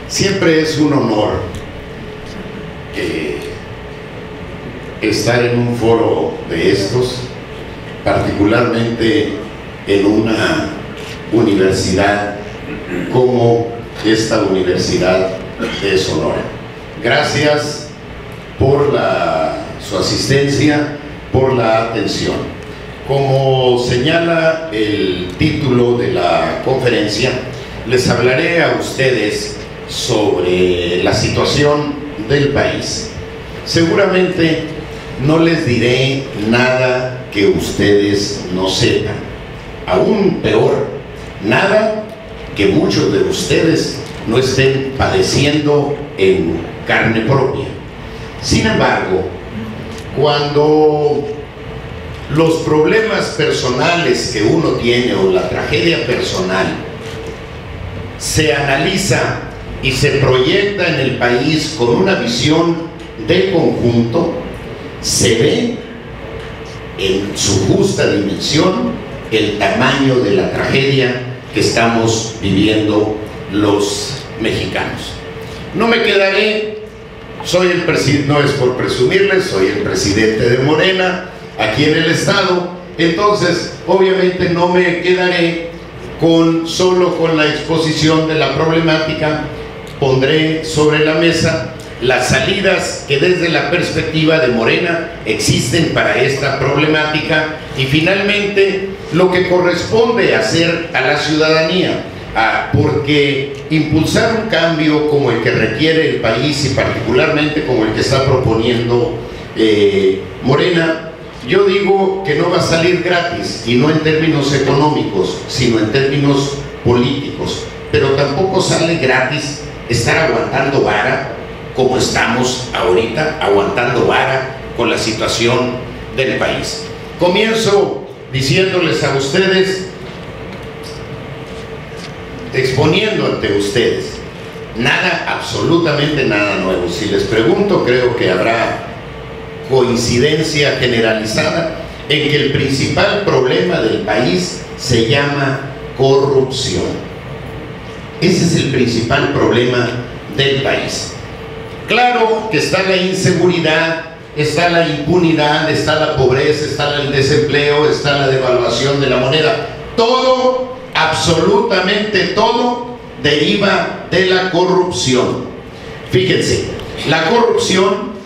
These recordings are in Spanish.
Siempre es un honor estar en un foro de estos, particularmente en una universidad como esta Universidad de Sonora. Gracias por su asistencia, por la atención. Como señala el título de la conferencia, les hablaré a ustedes sobre la situación del país. Seguramente no les diré nada que ustedes no sepan. Aún peor, nada que muchos de ustedes no estén padeciendo en carne propia. Sin embargo, cuando los problemas personales que uno tiene o la tragedia personal se analiza y se proyecta en el país con una visión de conjunto, se ve en su justa dimensión el tamaño de la tragedia que estamos viviendo los mexicanos. No me quedaré, soy el presidente, no es por presumirles, soy el presidente de Morena aquí en el estado, entonces obviamente no me quedaré solo con la exposición de la problemática. Pondré sobre la mesa las salidas que desde la perspectiva de Morena existen para esta problemática y finalmente lo que corresponde hacer a la ciudadanía, porque impulsar un cambio como el que requiere el país y particularmente como el que está proponiendo Morena, yo digo que no va a salir gratis, y no en términos económicos, sino en términos políticos, pero tampoco sale gratis estar aguantando vara como estamos ahorita, aguantando vara con la situación del país. Comienzo diciéndoles a ustedes, exponiendo ante ustedes, nada, absolutamente nada nuevo. Si les pregunto, creo que habrá coincidencia generalizada en que el principal problema del país se llama corrupción. Ese es el principal problema del país. Claro que está la inseguridad, está la impunidad, está la pobreza, está el desempleo, está la devaluación de la moneda. Todo, absolutamente todo, deriva de la corrupción. Fíjense, la corrupción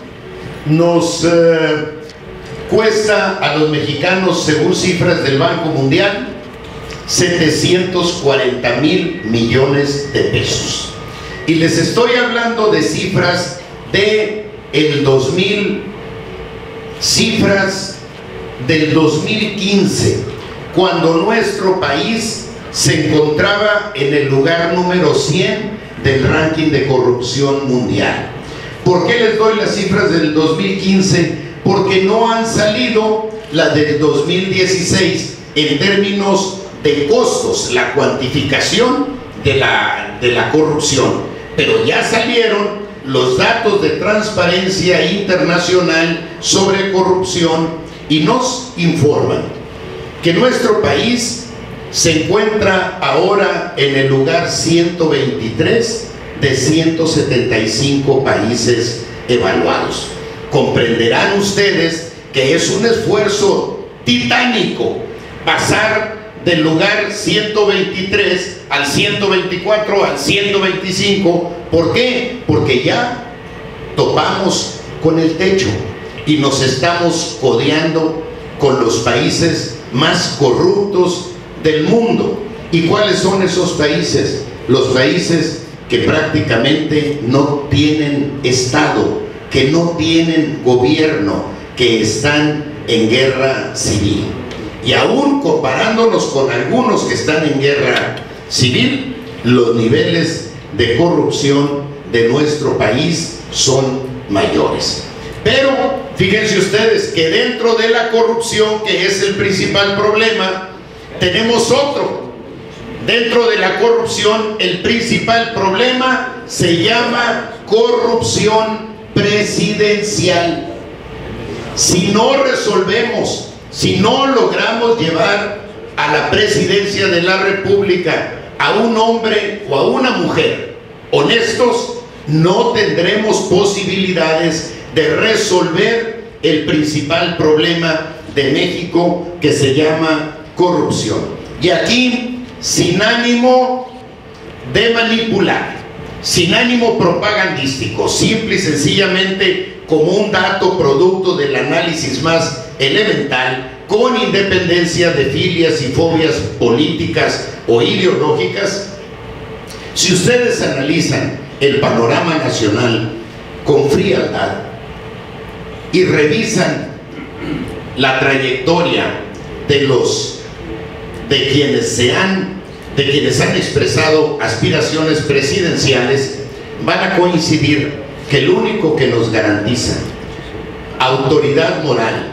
nos cuesta a los mexicanos, según cifras del Banco Mundial, 740,000 millones de pesos. Y les estoy hablando de cifras de el 2000, cifras del 2015, cuando nuestro país se encontraba en el lugar número 100 del ranking de corrupción mundial. ¿Por qué les doy las cifras del 2015? Porque no han salido las del 2016 en términos de costos, la cuantificación de la corrupción, pero ya salieron los datos de Transparencia Internacional sobre corrupción y nos informan que nuestro país se encuentra ahora en el lugar 123 de 175 países evaluados. Comprenderán ustedes que es un esfuerzo titánico pasar del lugar 123 al 124, al 125. ¿Por qué? Porque ya topamos con el techo y nos estamos codeando con los países más corruptos del mundo. ¿Y cuáles son esos países? Los países que prácticamente no tienen Estado, que no tienen gobierno, que están en guerra civil. Y aún comparándonos con algunos que están en guerra civil, los niveles de corrupción de nuestro país son mayores. Pero fíjense ustedes que dentro de la corrupción, que es el principal problema, tenemos otro. Dentro de la corrupción, el principal problema se llama corrupción presidencial. Si no resolvemos, si no logramos llevar a la presidencia de la República a un hombre o a una mujer honestos, no tendremos posibilidades de resolver el principal problema de México, que se llama corrupción. Y aquí, sin ánimo de manipular, sin ánimo propagandístico, simple y sencillamente como un dato producto del análisis más elemental, con independencia de filias y fobias políticas o ideológicas, si ustedes analizan el panorama nacional con frialdad y revisan la trayectoria de quienes han expresado aspiraciones presidenciales, van a coincidir que el único que nos garantiza autoridad moral,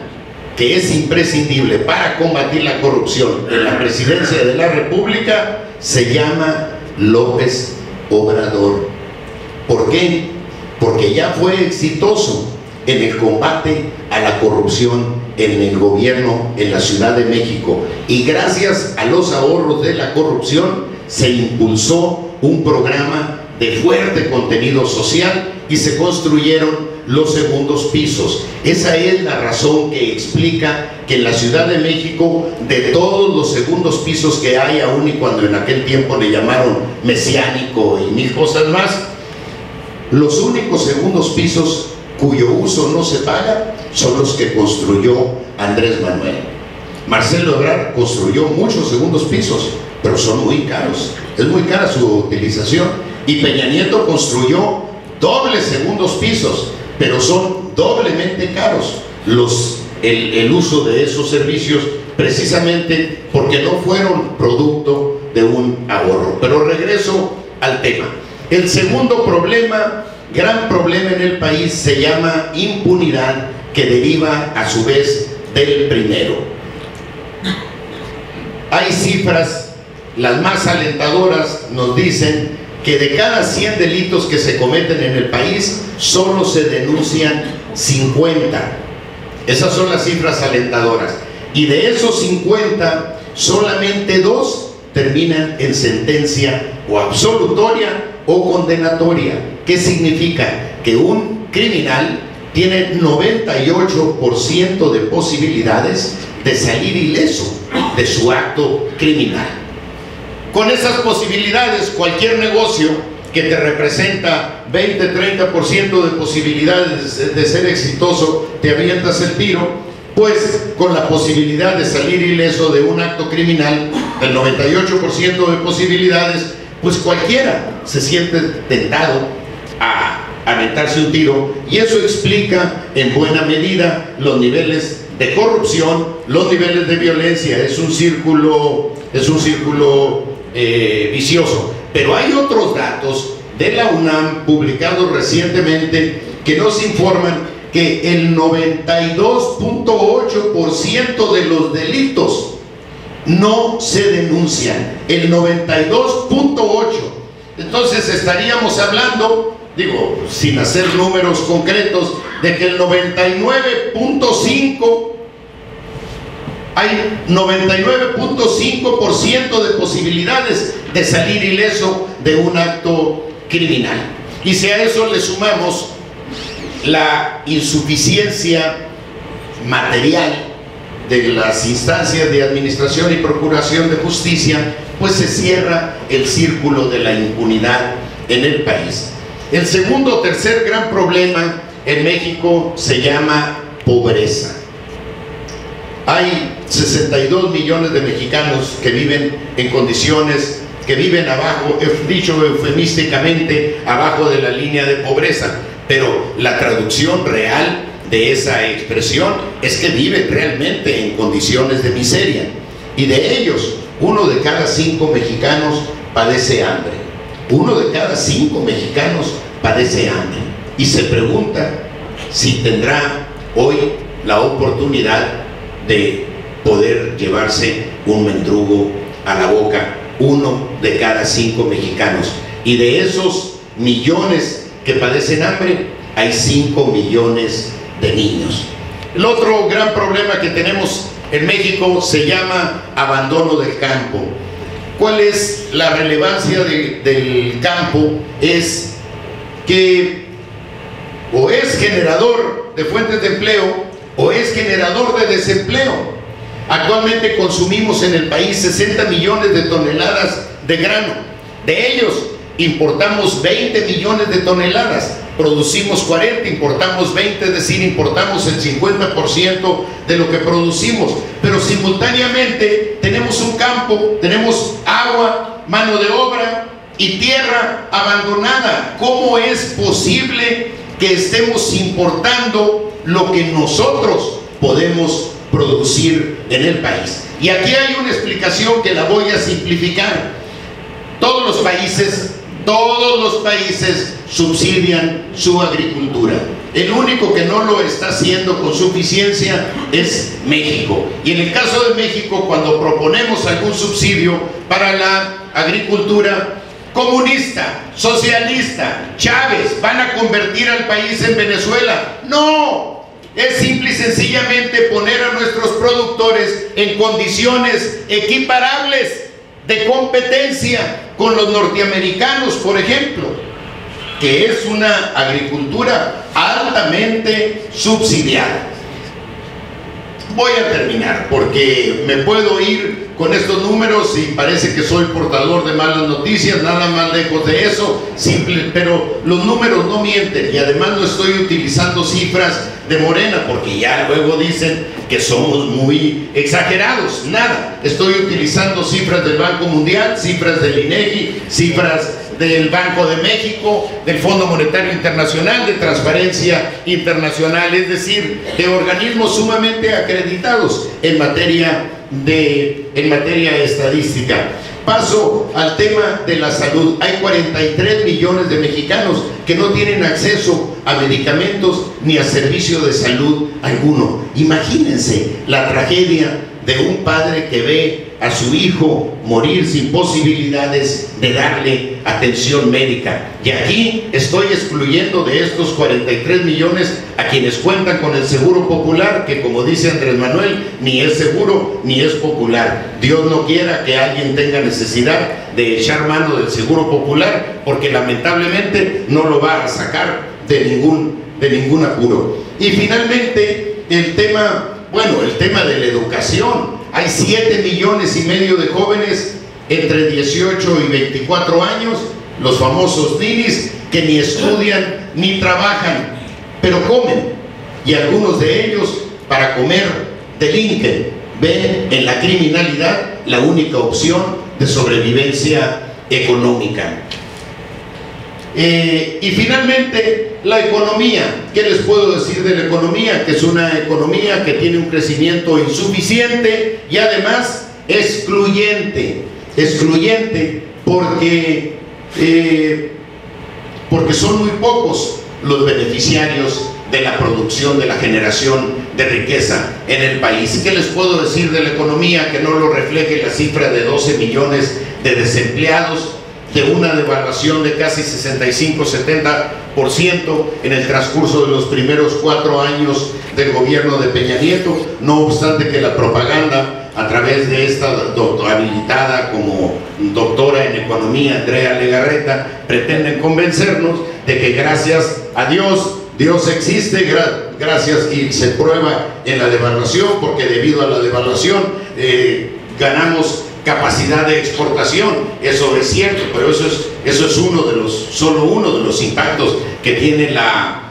que es imprescindible para combatir la corrupción en la presidencia de la República, se llama López Obrador. ¿Por qué? Porque ya fue exitoso en el combate a la corrupción en el gobierno en la Ciudad de México, y gracias a los ahorros de la corrupción se impulsó un programa de fuerte contenido social y se construyeron los segundos pisos. Esa es la razón que explica que en la Ciudad de México, de todos los segundos pisos que hay, aún y cuando en aquel tiempo le llamaron mesiánico y mil cosas más, los únicos segundos pisos cuyo uso no se paga son los que construyó Andrés Manuel. Marcelo Ebrard construyó muchos segundos pisos, pero son muy caros, es muy cara su utilización. Y Peña Nieto construyó dobles segundos pisos, pero son doblemente caros el uso de esos servicios, precisamente porque no fueron producto de un ahorro. Pero regreso al tema. El segundo problema, gran problema en el país, se llama impunidad, que deriva a su vez del primero. Hay cifras, las más alentadoras nos dicen que de cada 100 delitos que se cometen en el país, solo se denuncian 50. Esas son las cifras alentadoras. Y de esos 50, solamente 2 terminan en sentencia o absolutoria o condenatoria. ¿Qué significa? Que un criminal tiene 98% de posibilidades de salir ileso de su acto criminal. Con esas posibilidades, cualquier negocio que te representa 20-30% de posibilidades de ser exitoso, te avientas el tiro, pues con la posibilidad de salir ileso de un acto criminal, el 98% de posibilidades, pues cualquiera se siente tentado a aventarse un tiro, y eso explica en buena medida los niveles de corrupción, los niveles de violencia. Es un círculo vicioso. Pero hay otros datos de la UNAM publicados recientemente que nos informan que el 92.8% de los delitos no se denuncian. El 92.8%. Entonces estaríamos hablando, digo, sin hacer números concretos, de que el 99.5%, hay 99.5% de posibilidades de salir ileso de un acto criminal. Y si a eso le sumamos la insuficiencia material de las instancias de administración y procuración de justicia, pues se cierra el círculo de la impunidad en el país. El segundo o tercer gran problema en México se llama pobreza. Hay 62 millones de mexicanos que viven en condiciones, que viven abajo, dicho eufemísticamente, abajo de la línea de pobreza, pero la traducción real de esa expresión es que viven realmente en condiciones de miseria. Y de ellos, 1 de cada 5 mexicanos padece hambre. 1 de cada 5 mexicanos padece hambre. Y se pregunta si tendrá hoy la oportunidad de poder llevarse un mendrugo a la boca. 1 de cada 5 mexicanos. Y de esos millones que padecen hambre, hay 5 millones de niños. El otro gran problema que tenemos en México se llama abandono del campo. ¿Cuál es la relevancia del campo? Es que o es generador de fuentes de empleo o es generador de desempleo. Actualmente consumimos en el país 60 millones de toneladas de grano. De ellos importamos 20 millones de toneladas, producimos 40, importamos 20, es decir, importamos el 50% de lo que producimos. Pero simultáneamente tenemos un campo, tenemos agua, mano de obra y tierra abandonada. ¿Cómo es posible que estemos importando lo que nosotros podemos producir en el país? Y aquí hay una explicación que la voy a simplificar. Todos los países subsidian su agricultura. El único que no lo está haciendo con suficiencia es México. Y en el caso de México, cuando proponemos algún subsidio para la agricultura, comunista, socialista, Chávez, ¿van a convertir al país en Venezuela? No, es simple y sencillamente poner a nuestros productores en condiciones equiparables de competencia con los norteamericanos, por ejemplo, que es una agricultura altamente subsidiada. Voy a terminar porque me puedo ir con estos números y parece que soy portador de malas noticias, nada más lejos de eso, pero los números no mienten, y además no estoy utilizando cifras de Morena porque ya luego dicen que somos muy exagerados. Nada, estoy utilizando cifras del Banco Mundial, cifras del INEGI, cifras del Banco de México, del Fondo Monetario Internacional, de Transparencia Internacional, es decir, de organismos sumamente acreditados en materia estadística. Paso al tema de la salud. Hay 43 millones de mexicanos que no tienen acceso a medicamentos ni a servicio de salud alguno. Imagínense la tragedia de un padre que ve a su hijo morir sin posibilidades de darle atención médica. Y aquí estoy excluyendo de estos 43 millones a quienes cuentan con el seguro popular, que como dice Andrés Manuel, ni es seguro ni es popular. Dios no quiera que alguien tenga necesidad de echar mano del seguro popular, porque lamentablemente no lo va a sacar de ningún apuro. Y finalmente el tema de la educación. Hay 7,5 millones de jóvenes entre 18 y 24 años, los famosos ninis, que ni estudian ni trabajan, pero comen, y algunos de ellos para comer delinquen. Ven en la criminalidad la única opción de sobrevivencia económica. Y finalmente la economía. ¿Qué les puedo decir de la economía? Que es una economía que tiene un crecimiento insuficiente y además excluyente porque son muy pocos los beneficiarios de la producción, de la generación de riqueza en el país. ¿Qué les puedo decir de la economía que no lo refleje la cifra de 12 millones de desempleados, de una devaluación de casi 65-70% en el transcurso de los primeros 4 años del gobierno de Peña Nieto? No obstante que la propaganda, a través de esta habilitada como doctora en economía, Andrea Legarreta, pretenden convencernos de que gracias a Dios existe, gracias, y se prueba en la devaluación, porque debido a la devaluación ganamos capacidad de exportación. Eso es cierto, pero eso es solo uno de los impactos que tiene la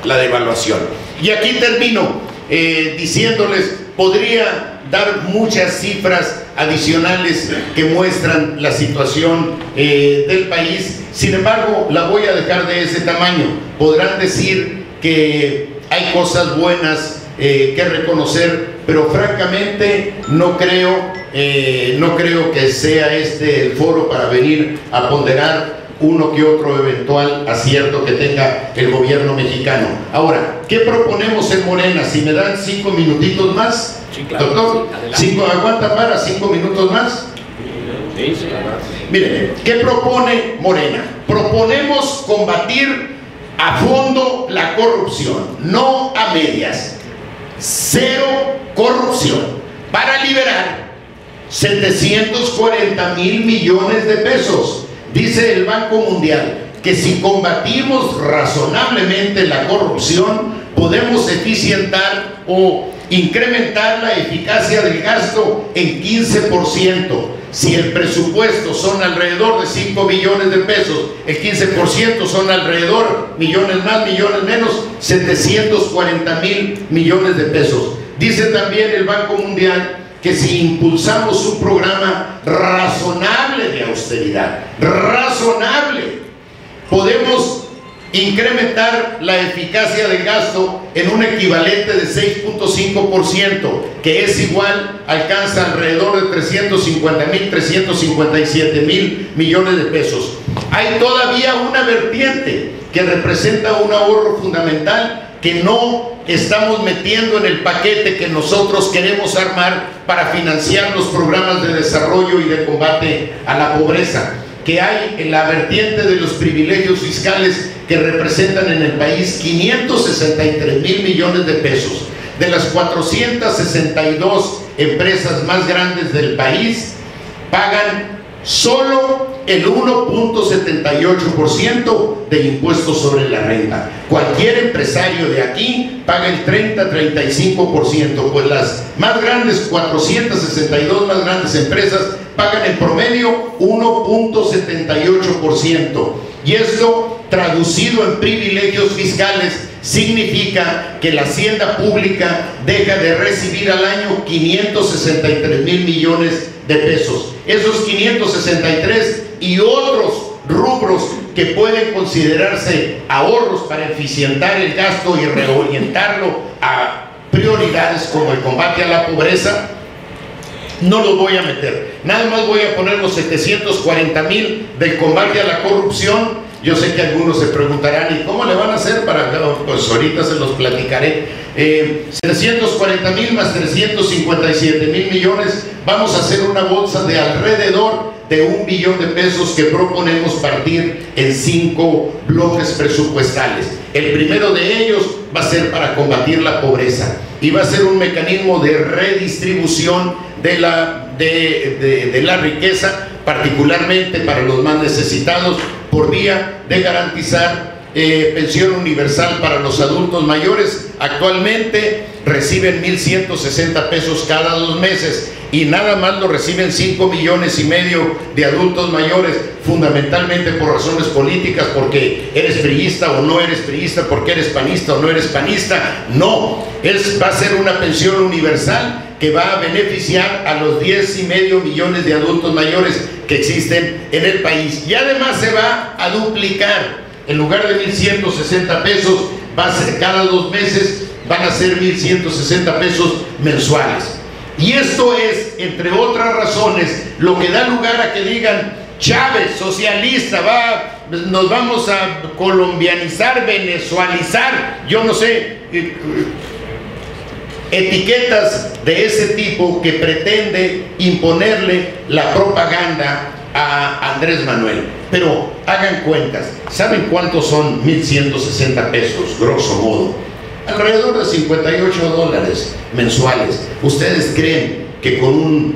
devaluación. Y aquí termino diciéndoles, podría dar muchas cifras adicionales que muestran la situación del país. Sin embargo, la voy a dejar de ese tamaño. Podrán decir que hay cosas buenas que reconocer, pero francamente no creo que sea este el foro para venir a ponderar uno que otro eventual acierto que tenga el gobierno mexicano. Ahora, ¿qué proponemos en Morena? Si me dan 5 minutitos más, sí, claro, doctor, sí, ¿aguanta para 5 minutos más? Sí, sí. Miren, ¿qué propone Morena? Proponemos combatir a fondo la corrupción, no a medias. Cero corrupción, para liberar 740,000 millones de pesos. Dice el Banco Mundial que si combatimos razonablemente la corrupción, podemos eficientar o incrementar la eficacia del gasto en 15%. Si el presupuesto son alrededor de 5 billones de pesos, el 15% son alrededor, millones más, millones menos, 740,000 millones de pesos. Dice también el Banco Mundial que si impulsamos un programa razonable de austeridad, podemos incrementar la eficacia del gasto en un equivalente de 6.5%, que es igual, alcanza alrededor de 350,000, 357,000 millones de pesos. Hay todavía una vertiente que representa un ahorro fundamental que no estamos metiendo en el paquete que nosotros queremos armar para financiar los programas de desarrollo y de combate a la pobreza, que hay en la vertiente de los privilegios fiscales que representan en el país 563,000 millones de pesos. De las 462 empresas más grandes del país, pagan solo el 1.78% de impuestos sobre la renta. Cualquier empresario de aquí paga el 30-35%, pues las más grandes, 462 más grandes empresas, pagan en promedio 1.78%. Y esto, traducido en privilegios fiscales, significa que la hacienda pública deja de recibir al año 563,000 millones de pesos. Esos 563 y otros rubros que pueden considerarse ahorros para eficientar el gasto y reorientarlo a prioridades como el combate a la pobreza, no los voy a meter. Nada más voy a poner los 740,000 del combate a la corrupción. Yo sé que algunos se preguntarán, ¿y cómo le van a hacer para...? Pues ahorita se los platicaré. 740,000 más 357,000 millones, vamos a hacer una bolsa de alrededor de 1 billón de pesos que proponemos partir en 5 bloques presupuestales. El primero de ellos va a ser para combatir la pobreza y va a ser un mecanismo de redistribución de la riqueza, particularmente para los más necesitados, por vía de garantizar pensión universal para los adultos mayores. Actualmente reciben 1,160 pesos cada 2 meses y nada más lo reciben 5,5 millones de adultos mayores, fundamentalmente por razones políticas, porque eres priista o no eres priista, porque eres panista o no eres panista. No, va a ser una pensión universal que va a beneficiar a los 10,5 millones de adultos mayores que existen en el país, y además se va a duplicar. En lugar de 1,160 pesos, va a ser cada 2 meses, van a ser 1,160 pesos mensuales. Y esto es, entre otras razones, lo que da lugar a que digan: Chávez, socialista, nos vamos a colombianizar, venezualizar, yo no sé, etiquetas de ese tipo que pretende imponerle la propaganda a Andrés Manuel. Pero hagan cuentas, ¿saben cuántos son 1,160 pesos, grosso modo? Alrededor de $58 mensuales. ¿Ustedes creen que con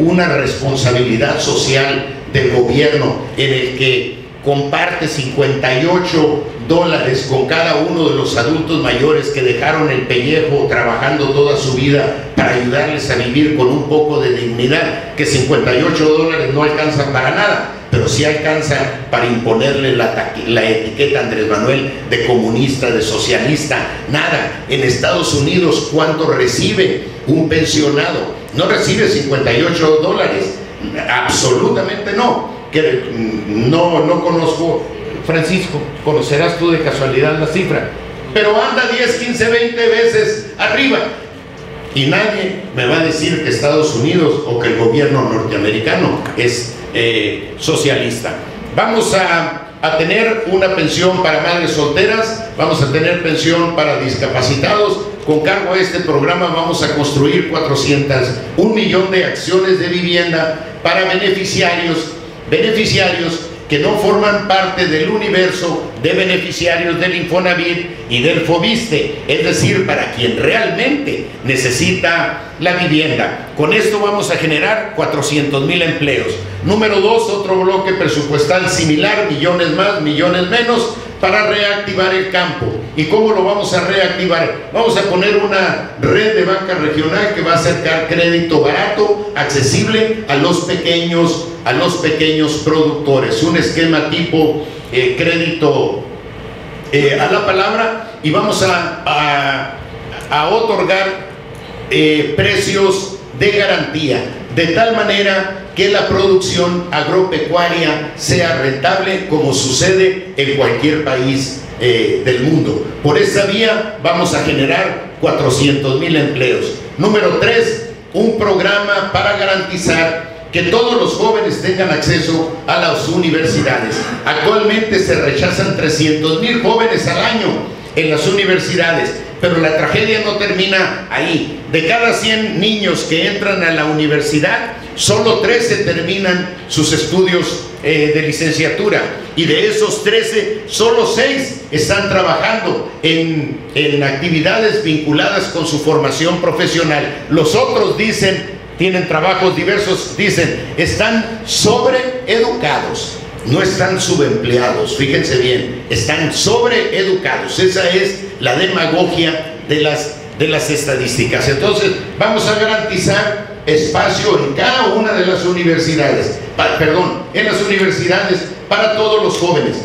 una responsabilidad social del gobierno en el que comparte $58 con cada uno de los adultos mayores que dejaron el pellejo trabajando toda su vida para ayudarles a vivir con un poco de dignidad, que $58 no alcanzan para nada, pero sí alcanzan para imponerle la etiqueta a Andrés Manuel de comunista, de socialista? Nada. En Estados Unidos, ¿cuánto recibe un pensionado? No recibe $58, absolutamente no. Que no conozco. Francisco, conocerás tú de casualidad la cifra, pero anda 10, 15, 20 veces arriba, y nadie me va a decir que Estados Unidos o que el gobierno norteamericano es socialista. Vamos a tener una pensión para madres solteras, vamos a tener pensión para discapacitados. Con cargo a este programa vamos a construir 1 millón de acciones de vivienda para beneficiarios que que no forman parte del universo de beneficiarios del Infonavit y del Fobiste, es decir, para quien realmente necesita la vivienda. Con esto vamos a generar 400,000 empleos. Número 2, otro bloque presupuestal similar, millones más, millones menos, para reactivar el campo. ¿Y cómo lo vamos a reactivar? Vamos a poner una red de banca regional que va a acercar crédito barato, accesible a los pequeños productores. Un esquema tipo crédito a la palabra, y vamos a otorgar precios de garantía, de tal manera que la producción agropecuaria sea rentable, como sucede en cualquier país del mundo. Por esa vía vamos a generar 400,000 empleos. Número 3, un programa para garantizar que todos los jóvenes tengan acceso a las universidades. Actualmente se rechazan 300,000 jóvenes al año en las universidades, pero la tragedia no termina ahí. De cada 100 niños que entran a la universidad, solo 13 terminan sus estudios de licenciatura, y de esos 13, solo 6 están trabajando en actividades vinculadas con su formación profesional. Los otros tienen trabajos diversos, están sobreeducados, no están subempleados. Fíjense bien, están sobreeducados. Esa es la demagogia de las estadísticas. Entonces vamos a garantizar espacio en cada una de las universidades, en las universidades para todos los jóvenes,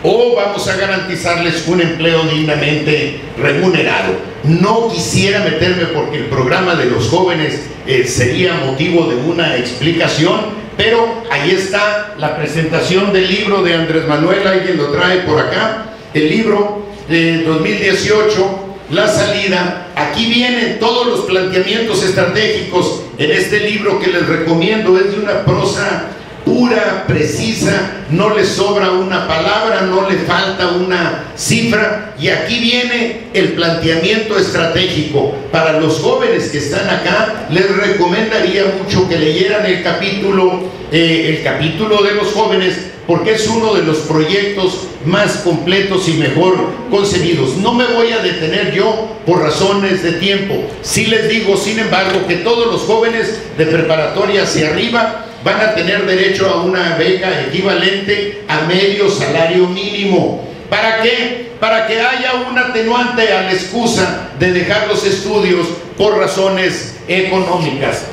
o vamos a garantizarles un empleo dignamente remunerado. No quisiera meterme, porque el programa de los jóvenes sería motivo de una explicación, pero ahí está la presentación del libro de Andrés Manuel. Alguien lo trae por acá, el libro de 2018, La Salida. Aquí vienen todos los planteamientos estratégicos en este libro, que les recomiendo. Es de una prosa pura, precisa, no le sobra una palabra, no le falta una cifra, y aquí viene el planteamiento estratégico. Para los jóvenes que están acá, les recomendaría mucho que leyeran el capítulo de los jóvenes, porque es uno de los proyectos más completos y mejor concebidos. No me voy a detener yo por razones de tiempo. Sí les digo, sin embargo, que todos los jóvenes de preparatoria hacia arriba van a tener derecho a una beca equivalente a medio salario mínimo. ¿Para qué? Para que haya un atenuante a la excusa de dejar los estudios por razones económicas.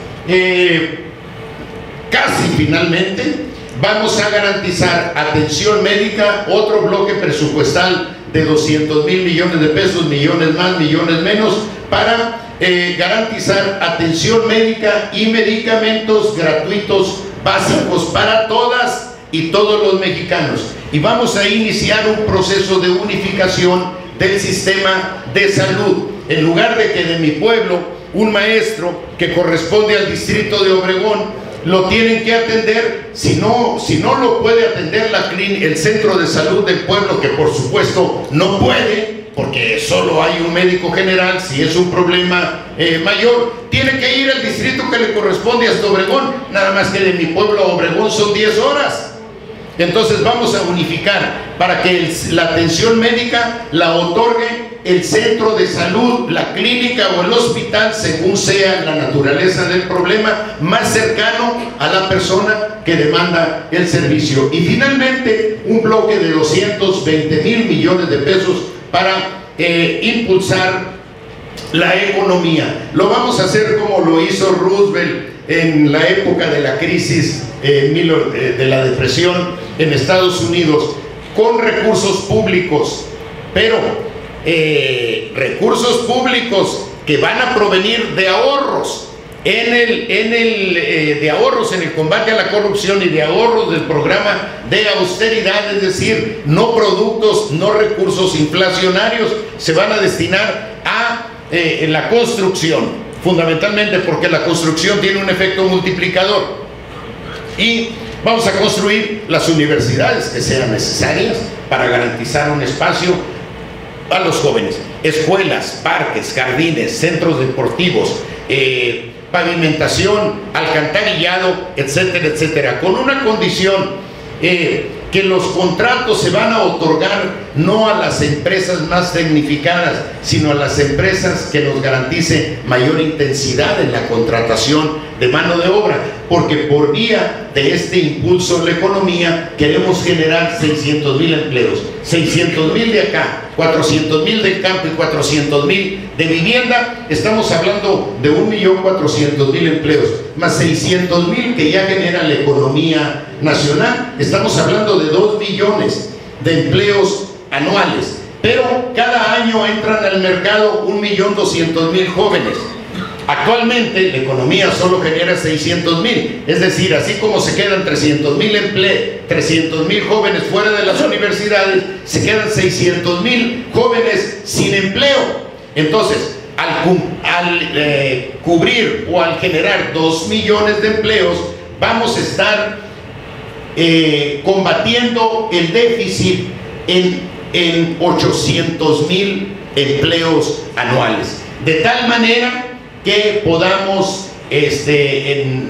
Casi finalmente vamos a garantizar atención médica, otro bloque presupuestal de 200,000 millones de pesos, millones más, millones menos, para garantizar atención médica y medicamentos gratuitos básicos para todas y todos los mexicanos. Y vamos a iniciar un proceso de unificación del sistema de salud. En lugar de que de mi pueblo un maestro que corresponde al distrito de Obregón lo tienen que atender, si no lo puede atender el centro de salud del pueblo, que por supuesto no puede, porque solo hay un médico general. Si es un problema mayor, tiene que ir al distrito que le corresponde hasta Obregón. Nada más que de mi pueblo a Obregón son 10 horas. Entonces vamos a unificar para que la atención médica la otorgue el centro de salud, la clínica o el hospital, según sea la naturaleza del problema, más cercano a la persona que demanda el servicio. Y finalmente, un bloque de 220,000 millones de pesos para impulsar la economía. Lo vamos a hacer como lo hizo Roosevelt en la época de la crisis de la depresión en Estados Unidos, con recursos públicos, pero recursos públicos que van a provenir de ahorros de ahorros en el combate a la corrupción y de ahorros del programa de austeridad. Es decir, no productos, no recursos inflacionarios, se van a destinar a la construcción, fundamentalmente porque la construcción tiene un efecto multiplicador. Y vamos a construir las universidades que sean necesarias para garantizar un espacio a los jóvenes, escuelas, parques, jardines, centros deportivos, pavimentación, alcantarillado, etcétera, etcétera, con una condición, que los contratos se van a otorgar no a las empresas más tecnificadas, sino a las empresas que nos garanticen mayor intensidad en la contratación de mano de obra, porque por vía de este impulso en la economía queremos generar 600,000 empleos, 600,000 de acá, 400,000 del campo y 400,000 de vivienda. Estamos hablando de 1,400,000 empleos, más 600,000 que ya genera la economía nacional. Estamos hablando de 2 millones de empleos anuales, pero cada año entran al mercado 1,200,000 jóvenes. Actualmente la economía solo genera 600,000, es decir, así como se quedan 300,000 jóvenes fuera de las universidades, se quedan 600,000 jóvenes sin empleo. Entonces, al cubrir o al generar 2 millones de empleos, vamos a estar combatiendo el déficit en 800,000 empleos anuales, de tal manera que podamos,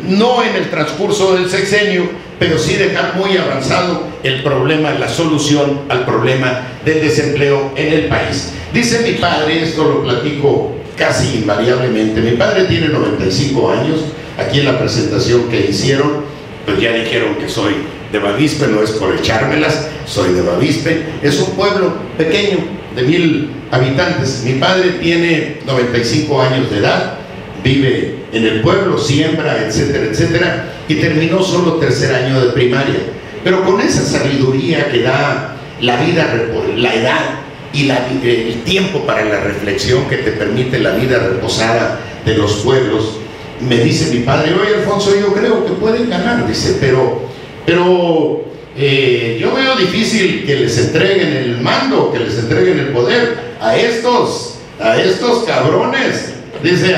no en el transcurso del sexenio, pero sí dejar muy avanzado el problema, la solución al problema del desempleo en el país. Dice mi padre, esto lo platico casi invariablemente, mi padre tiene 95 años, aquí en la presentación que hicieron, pues ya dijeron que soy de Bavispe, no es por echármelas, soy de Bavispe, es un pueblo pequeño de 1,000 habitantes. Mi padre tiene 95 años de edad, vive en el pueblo, siembra, etcétera, etcétera, y terminó solo tercer año de primaria, pero con esa sabiduría que da la vida, la edad y el tiempo para la reflexión que te permite la vida reposada de los pueblos, me dice mi padre: oye, Alfonso, yo creo que pueden ganar, dice, pero yo veo difícil que les entreguen el mando, que les entreguen el poder a estos cabrones. Dice,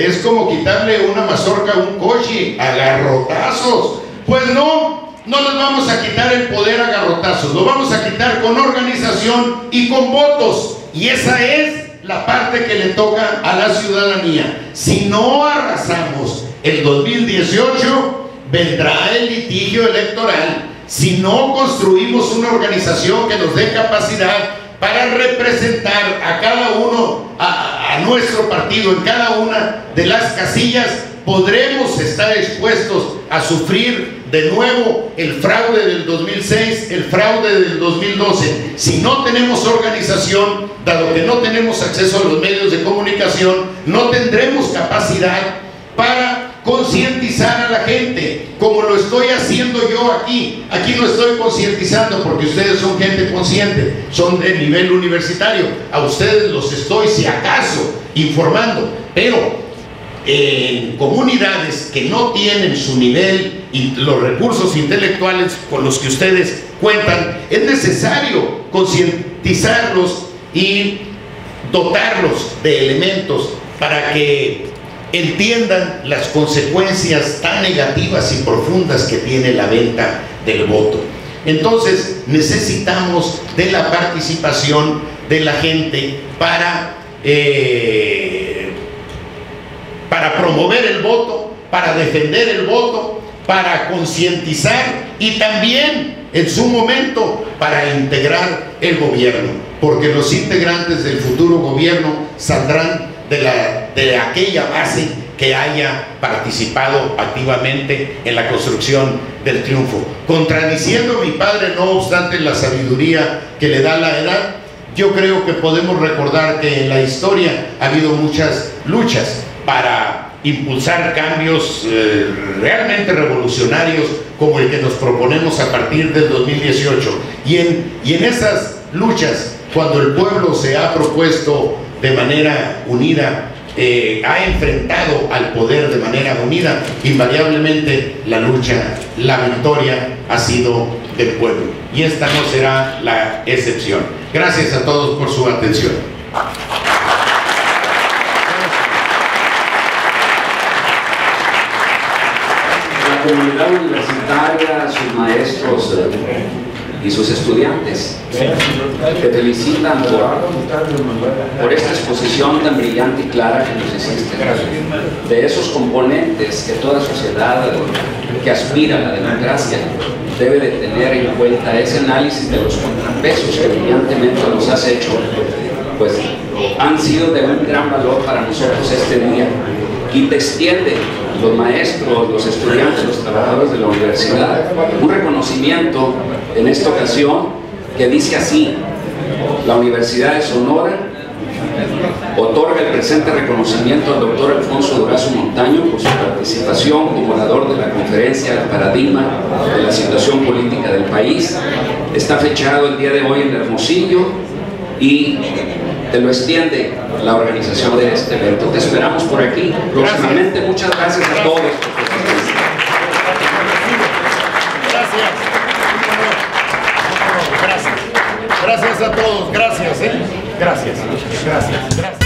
es como quitarle una mazorca a un coche a garrotazos. Pues no les vamos a quitar el poder a garrotazos, lo vamos a quitar con organización y con votos, y esa es la parte que le toca a la ciudadanía. Si no arrasamos el 2018, vendrá el litigio electoral. Si no construimos una organización que nos dé capacidad para representar a cada uno, a nuestro partido en cada una de las casillas, podremos estar expuestos a sufrir de nuevo el fraude del 2006, el fraude del 2012. Si no tenemos organización, dado que no tenemos acceso a los medios de comunicación, no tendremos capacidad para concientizar a la gente, como lo estoy haciendo yo aquí. Aquí lo estoy concientizando porque ustedes son gente consciente, son de nivel universitario. A ustedes los estoy, si acaso, informando, pero en comunidades que no tienen su nivel y los recursos intelectuales con los que ustedes cuentan, es necesario concientizarlos y dotarlos de elementos para que entiendan las consecuencias tan negativas y profundas que tiene la venta del voto. Entonces necesitamos de la participación de la gente para promover el voto, para defender el voto, para concientizar y también en su momento para integrar el gobierno, porque los integrantes del futuro gobierno saldrán de aquella base que haya participado activamente en la construcción del triunfo. Contradiciendo a mi padre, no obstante la sabiduría que le da la edad, yo creo que podemos recordar que en la historia ha habido muchas luchas para impulsar cambios realmente revolucionarios como el que nos proponemos a partir del 2018. Y en esas luchas, cuando el pueblo se ha propuesto de manera unida, ha enfrentado al poder de manera unida, invariablemente la lucha, la victoria ha sido del pueblo, y esta no será la excepción. Gracias a todos por su atención. La comunidad universitaria, sus maestros, y sus estudiantes. Te felicitan por esta exposición tan brillante y clara que nos hiciste. De esos componentes que toda sociedad que aspira a la democracia debe de tener en cuenta, ese análisis de los contrapesos que brillantemente nos has hecho, pues han sido de un gran valor para nosotros este día, y te extiende los maestros, los estudiantes, los trabajadores de la universidad un reconocimiento en esta ocasión que dice así: la Universidad de Sonora otorga el presente reconocimiento al doctor Alfonso Durazo Montaño por su participación como orador de la conferencia El Paradigma de la Situación Política del País. Está fechado el día de hoy en Hermosillo y te lo extiende la organización de este evento. Te esperamos por aquí próximamente. Muchas gracias a todos. Gracias a todos. Gracias. Gracias.